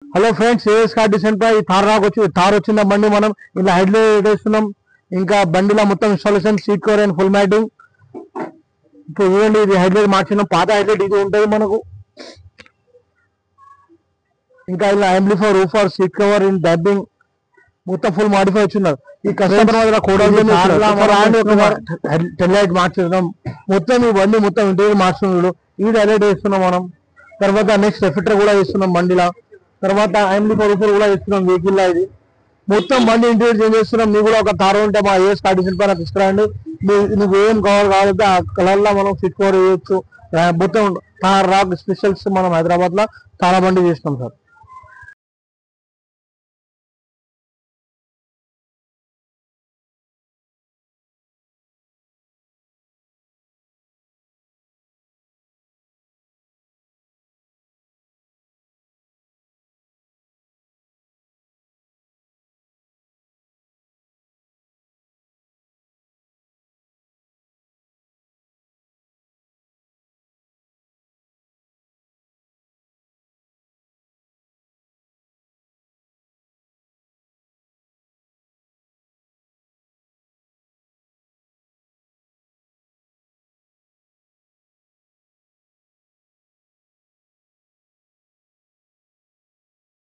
Hello friends, AS car decent పై థార్ వచ్చిన బండి మనం ఇలా హెడ్లైట్ వేస్తున్నాం. ఇంకా బండిలో మొత్తం installation, seat cover and full matting. ఇప్పుడు చూడండి, ఇది హెడ్లైట్ మార్చినాం. పాత హెడ్లైట్ ఇది ఉంటుంది మనకు. ఇంకా ఇలా amplifier, woofer, seat cover in damping మొత్తం ఫుల్ మాడిఫై వచ్చిన్నారు. ఈ కస్టమర్ కోడల్ టెల్ లైట్ మార్చేద్దాం. మొత్తం ఈ బండి మొత్తం ఇంటీరియర్ మార్చుతున్నాడు. ఇది హైలైట్ వేస్తున్నాం మనం. తర్వాత నెక్స్ట్ రిఫ్లెక్టర్ కూడా వేస్తున్నాం బండిలో. తర్వాత యాంప్లిఫైర్, రూఫర్ కూడా వేస్తున్నాం వెహికల్ లో. ఇది మొత్తం బండి ఇంటీరియర్ చేంజ్ చేస్తున్నాం. మీకు కూడా ఒక థార్ ఉంటే మా ఏఎస్ కార్ డిసెంట్ పైన తీసుకురండి. మీకు ఏం కావాలంటే ఆ కలర్ లో మనం సీట్ కవర్ వేయొచ్చు. మొత్తం థార్ రాక్ స్పెషల్స్ మనం హైదరాబాద్ లో చాలా బండి చేస్తున్నాం సార్.